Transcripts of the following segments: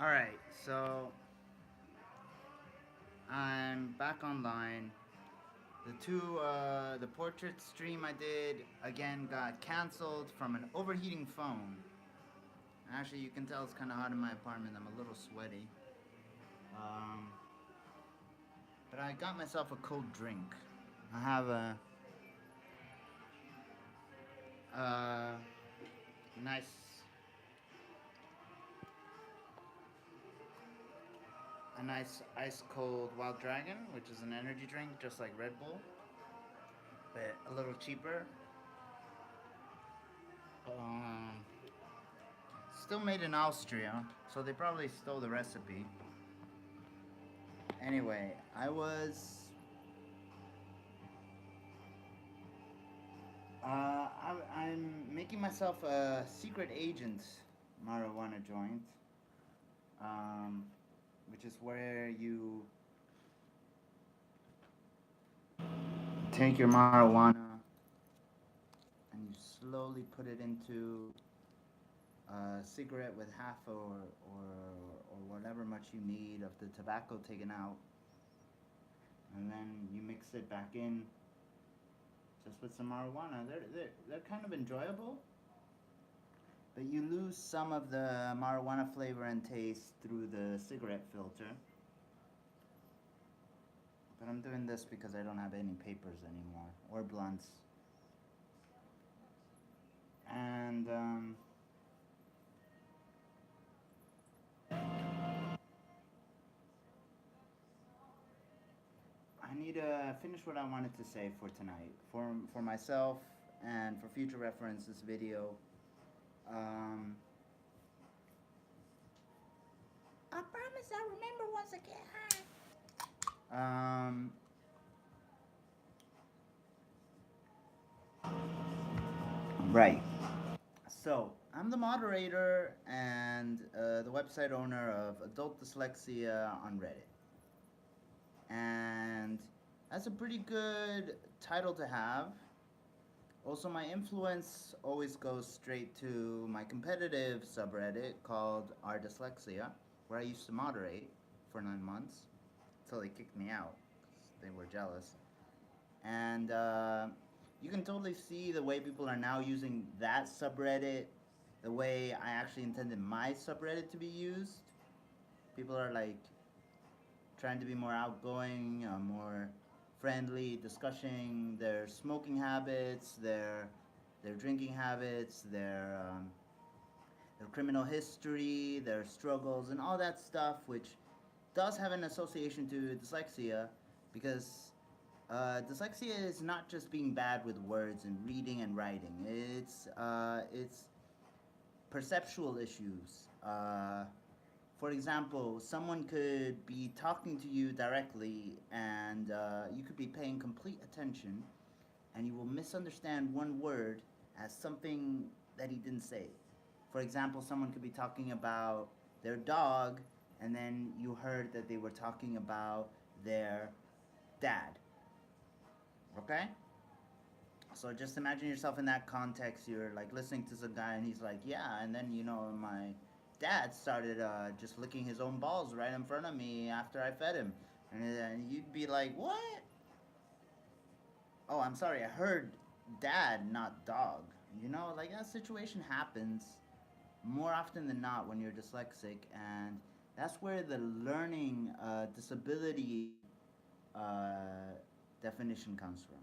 Alright, so I'm back online. The portrait stream I did again got cancelled from an overheating phone. Actually, you can tell it's kind of hot in my apartment. I'm a little sweaty. Um, but I got myself a cold drink. I have a nice, a nice ice cold Wild Dragon, which is an energy drink just like Red Bull, but a little cheaper. Um, Still made in Austria, so they probably stole the recipe. Anyway, I'm making myself a secret agent marijuana joint, um, which is where you take your marijuana and you slowly put it into a cigarette with half or whatever much you need of the tobacco taken out, and then you mix it back in just with some marijuana. They're kind of enjoyable, but you lose some of the marijuana flavor and taste through the cigarette filter. But I'm doing this because I don't have any papers anymore or blunts. And I need to finish what I wanted to say for tonight, for myself and for future reference. This video. Um, I promise I'll remember once I get high. Right. So, I'm the moderator and the website owner of Adult Dyslexia on Reddit. And that's a pretty good title to have. Also, my influence always goes straight to my competitive subreddit called Our Dyslexia, where I used to moderate for 9 months until they kicked me out because they were jealous. And you can totally see the way people are now using that subreddit the way I actually intended my subreddit to be used. People are like trying to be more outgoing, more friendly, discussing their smoking habits, their drinking habits, their criminal history, their struggles, and all that stuff, which does have an association to dyslexia, because dyslexia is not just being bad with words and reading and writing. It's perceptual issues. For example, someone could be talking to you directly, and you could be paying complete attention, and you will misunderstand one word as something that he didn't say. For example, someone could be talking about their dog, and then you heard that they were talking about their dad. Okay? So just imagine yourself in that context. You're like listening to some guy, and he's like, "Yeah," and then my dad started just licking his own balls right in front of me after I fed him, and you'd be like, "What?" Oh, I'm sorry. I heard dad, not dog. Like that situation happens more often than not when you're dyslexic, and that's where the learning disability definition comes from.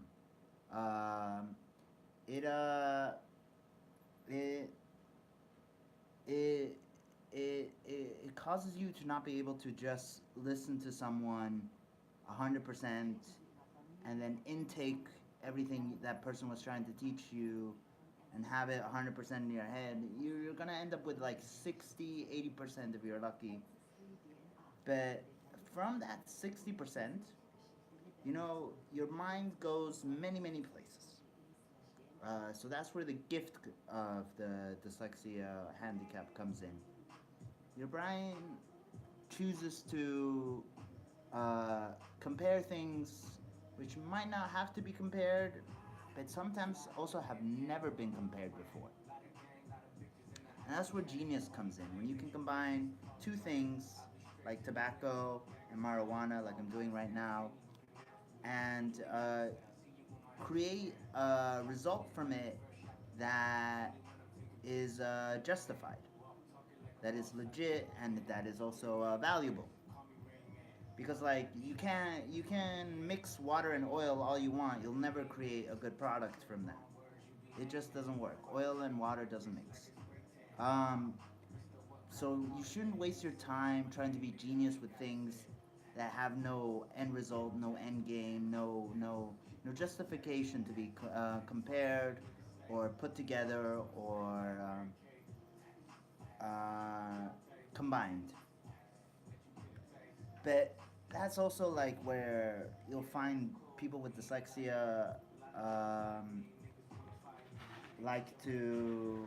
It it it it causes you to not be able to just listen to someone 100% and then intake everything that person was trying to teach you and have it 100% in your head. You're gonna end up with like 60-80% if you're lucky. But from that 60%, your mind goes many places. So that's where the gift of the dyslexia handicap comes in. Your brain chooses to compare things which might not have to be compared, but sometimes also have never been compared before. And that's where genius comes in. When you can combine two things, like tobacco and marijuana, like I'm doing right now, and create a result from it that is justified, that is legit, and that is also valuable. Because like you can mix water and oil all you want, you'll never create a good product from that. It just doesn't work. Oil and water doesn't mix. Um, so you shouldn't waste your time trying to be genius with things that have no end result, no end game, no justification to be compared or put together or combined. But that's also like where you'll find people with dyslexia like to